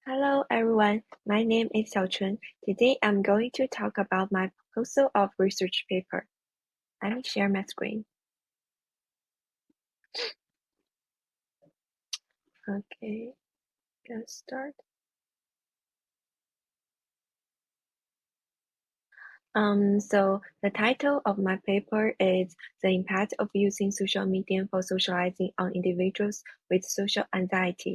Hello everyone, my name is Xiaochun. Today I'm going to talk about my proposal of research paper. Let me share my screen. Okay, let's start. So the title of my paper is The Impact of Using Social Media for Socializing on Individuals with Social Anxiety.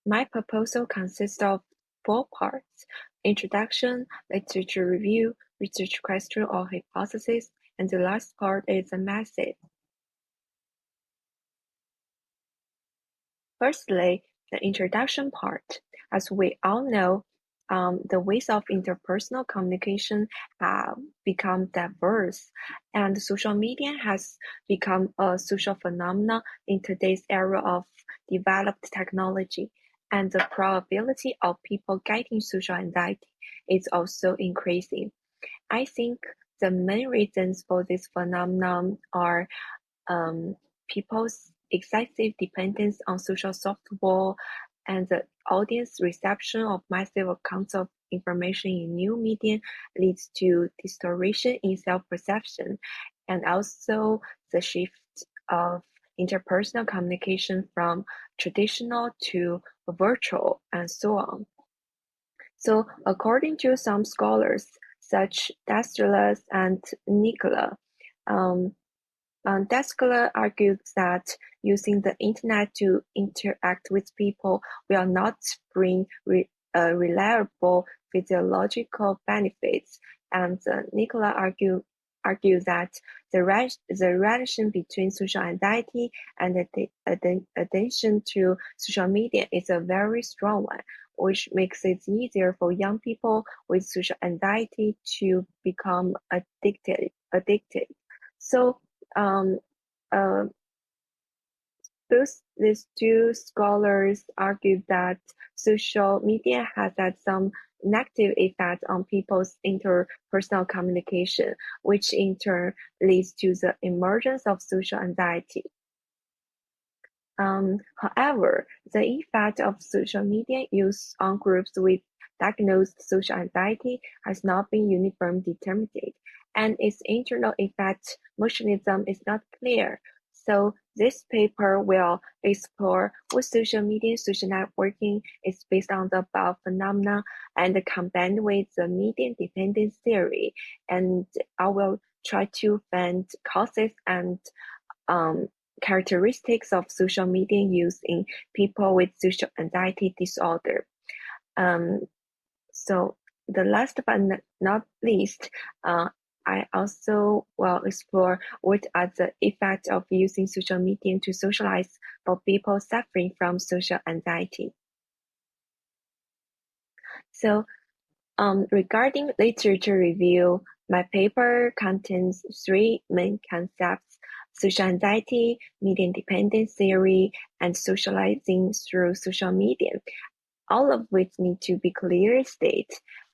My proposal consists of 4 parts: introduction, literature review, research question or hypothesis, and the last part is a message. Firstly, the introduction part. As we all know, the ways of interpersonal communication have become diverse, and social media has become a social phenomenon in today's era of developed technology, and the probability of people getting social anxiety is also increasing. I think the main reasons for this phenomenon are people's excessive dependence on social software and the audience reception of massive amounts of information in new media leads to distortion in self-perception, and also the shift of interpersonal communication from traditional to virtual and so on. So according to some scholars, such Dastulas and Nicola, um, Daskala argued that using the internet to interact with people will not bring reliable physiological benefits, and Nicola argued that the relation between social anxiety and addiction to social media is a very strong one, which makes it easier for young people with social anxiety to become addicted. So um, uh, these two scholars argue that social media has had some negative effect on people's interpersonal communication, which in turn leads to the emergence of social anxiety. However, the effect of social media use on groups with diagnosed social anxiety has not been uniformly determined, and its internal effect mechanism is not clear. So this paper will explore what social media social networking is based on the above phenomena and combined with the media dependence theory. And I will try to find causes and characteristics of social media use in people with social anxiety disorder. Um, so the last but not least, I also will explore what are the effects of using social media to socialize for people suffering from social anxiety. So regarding literature review, my paper contains 3 main concepts: social anxiety, media dependence theory, and socializing through social media, all of which need to be clearly stated,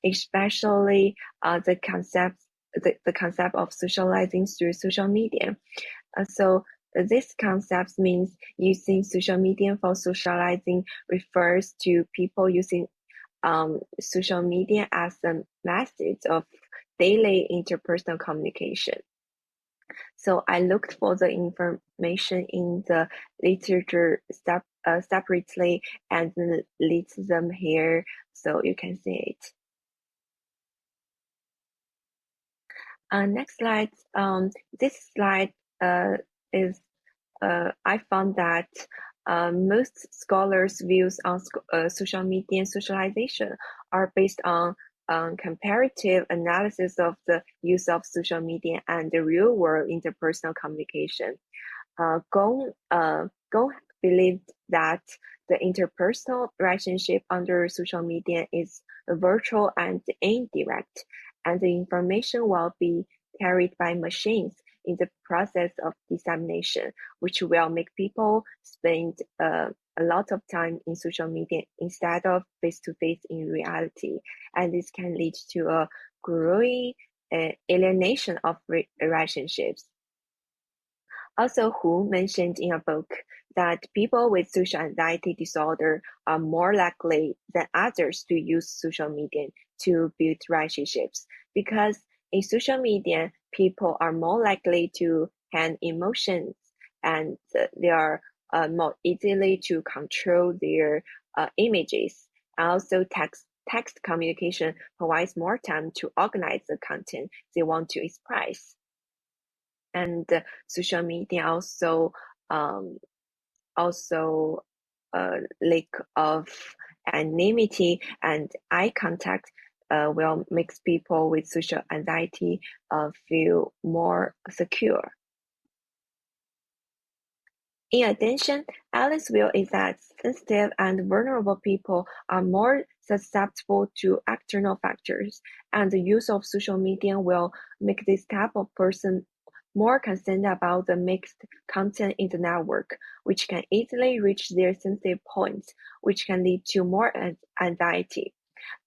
especially the concept of socializing through social media. So this concept means using social media for socializing refers to people using social media as a method of daily interpersonal communication. So I looked for the information in the literature separately and list them here so you can see it. Next slide. This slide is I found that most scholars' views on social media and socialization are based on comparative analysis of the use of social media and the real-world interpersonal communication. Gong believed that the interpersonal relationship under social media is virtual and indirect, and the information will be carried by machines in the process of dissemination, which will make people spend a lot of time in social media instead of face-to-face in reality. And this can lead to a growing alienation of relationships. Also, Hu mentioned in a book that people with social anxiety disorder are more likely than others to use social media to build relationships, because in social media, people are more likely to hand emotions, and they are more easily to control their images. Also, text communication provides more time to organize the content they want to express. And social media um, also lack of anonymity and eye contact will make people with social anxiety feel more secure. In addition, Alice's view is that sensitive and vulnerable people are more susceptible to external factors, and the use of social media will make this type of person more concerned about the mixed content in the network, which can easily reach their sensitive points, which can lead to more anxiety.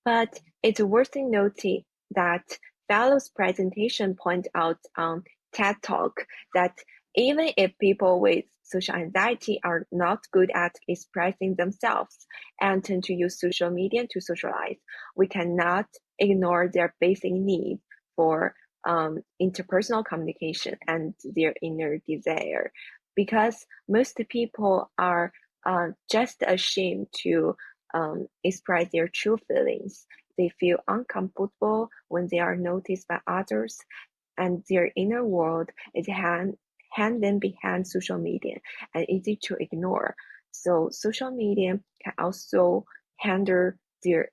But it's worth noting that Fallow's presentation point out on TED Talk that even if people with social anxiety are not good at expressing themselves and tend to use social media to socialize, we cannot ignore their basic need for interpersonal communication and their inner desire, because most people are just ashamed to express their true feelings. They feel uncomfortable when they are noticed by others, and their inner world is hidden behind social media and easy to ignore. So social media can also hinder their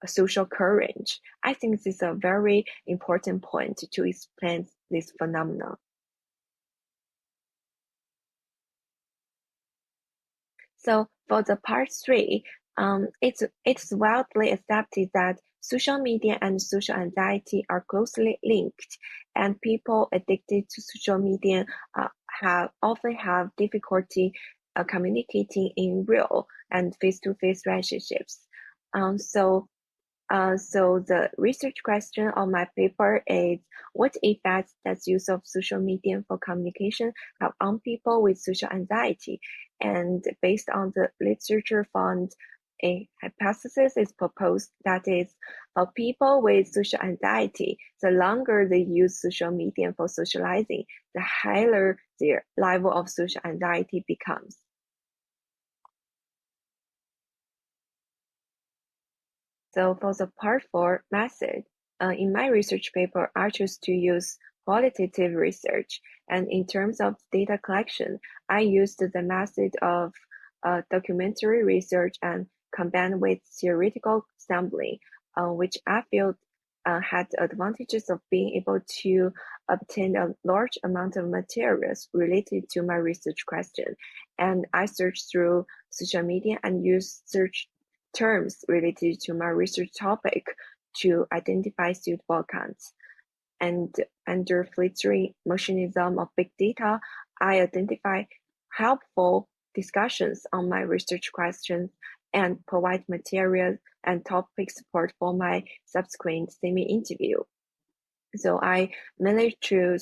social courage. I think this is a very important point to explain this phenomenon. So for the part three, it's widely accepted that social media and social anxiety are closely linked, and people addicted to social media have often have difficulty communicating in real and face-to-face relationships. So the research question on my paper is, what effects does use of social media for communication have on people with social anxiety? And based on the literature found, a hypothesis is proposed that is, for people with social anxiety, the longer they use social media for socializing, the higher their level of social anxiety becomes. So for the part four method, in my research paper, I chose to use qualitative research. And in terms of data collection, I used the method of documentary research and combined with theoretical sampling, which I feel had the advantages of being able to obtain a large amount of materials related to my research question. And I searched through social media and used search terms related to my research topic to identify suitable accounts. And under filtering mechanism of big data, I identify helpful discussions on my research questions and provide material and topic support for my subsequent semi-interview. So I managed to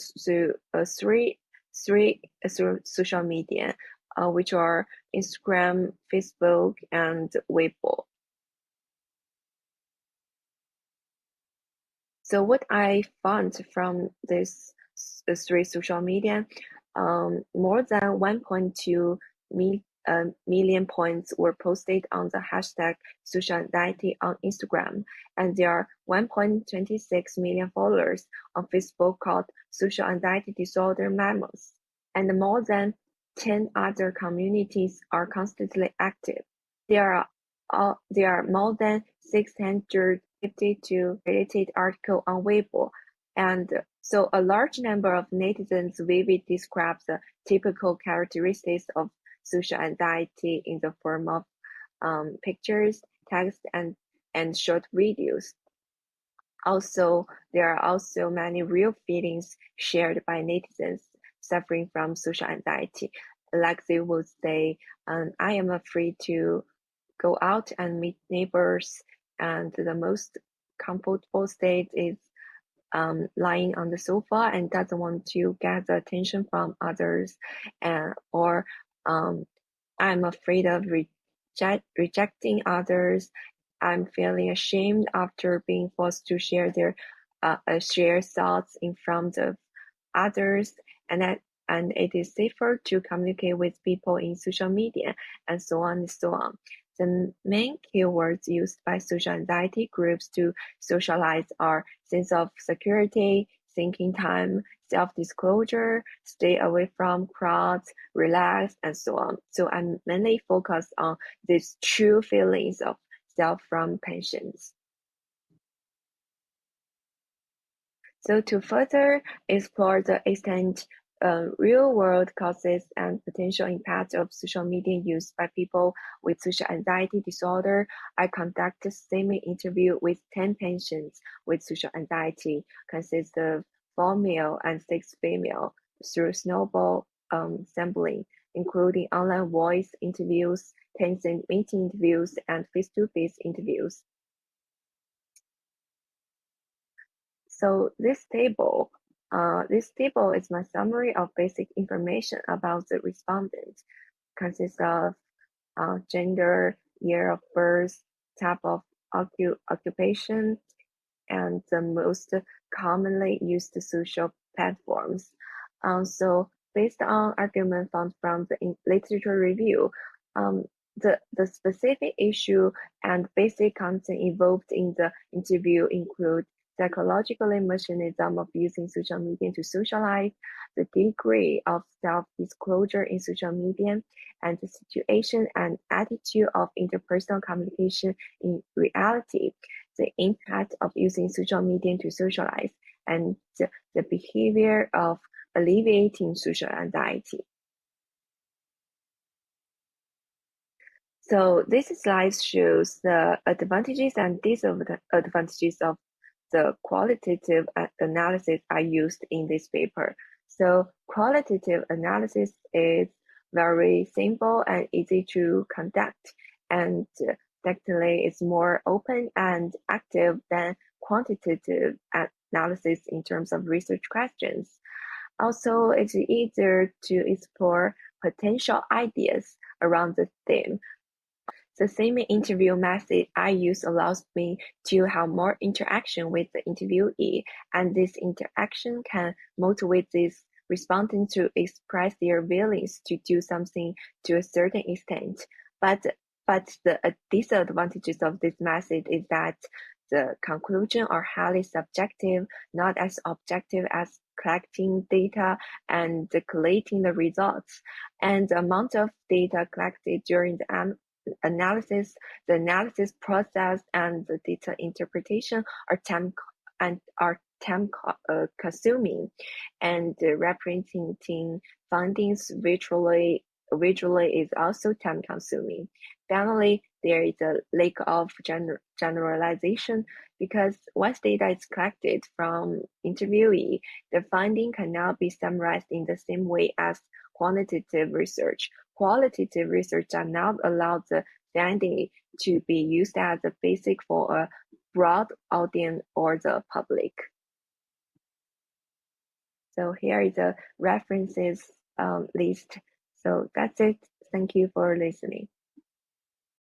three through social media, which are Instagram, Facebook, and Weibo. So what I found from this three social media, more than 1.2 million points were posted on the hashtag social anxiety on Instagram, and there are 1.26 million followers on Facebook called Social Anxiety Disorder Memos, and more than 10 other communities are constantly active. There are more than 652 related articles on Weibo, and so a large number of netizens vividly describe the typical characteristics of social anxiety in the form of pictures, text, and short videos. Also, there are also many real feelings shared by netizens suffering from social anxiety. Like they would say, I am afraid to go out and meet neighbors, and the most comfortable state is lying on the sofa and doesn't want to get the attention from others, or I'm afraid of rejecting others. I'm feeling ashamed after being forced to share thoughts in front of others, and it is safer to communicate with people in social media, and so on and so on. The main keywords used by social anxiety groups to socialize are sense of security, thinking time, self-disclosure, stay away from crowds, relax, and so on. So I'm mainly focused on these true feelings of self from patients. So to further explore the extent, real-world causes and potential impact of social media use by people with social anxiety disorder, I conducted semi-interview with 10 patients with social anxiety, consist of 4 male and 6 female, through snowball sampling, including online voice interviews, Tencent meeting interviews, and face-to-face interviews. So this table is my summary of basic information about the respondent. Consists of gender, year of birth, type of occupation, and the most commonly used social platforms. So based on argument found from the literature review, um, the specific issue and basic content involved in the interview include psychological mechanism of using social media to socialize, the degree of self-disclosure in social media, and the situation and attitude of interpersonal communication in reality, the impact of using social media to socialize, and the behavior of alleviating social anxiety. So this slide shows the advantages and disadvantages of the qualitative analysis I used in this paper. So qualitative analysis is very simple and easy to conduct, and secondly, it's more open and active than quantitative analysis in terms of research questions. Also, it's easier to explore potential ideas around the theme. The same interview method I use allows me to have more interaction with the interviewee, and this interaction can motivate this respondent to express their willingness to do something to a certain extent. But but the disadvantages of this method is that the conclusion are highly subjective, not as objective as collecting data and collating the results. And the amount of data collected during the analysis, the analysis process, and the data interpretation are time consuming, and representing findings visually is also time consuming. Finally, there is a lack of generalization because once data is collected from interviewee, the finding cannot be summarized in the same way as quantitative research. Qualitative research does not allow the finding to be used as a basic for a broad audience or the public. So here is a references list. So that's it. Thank you for listening.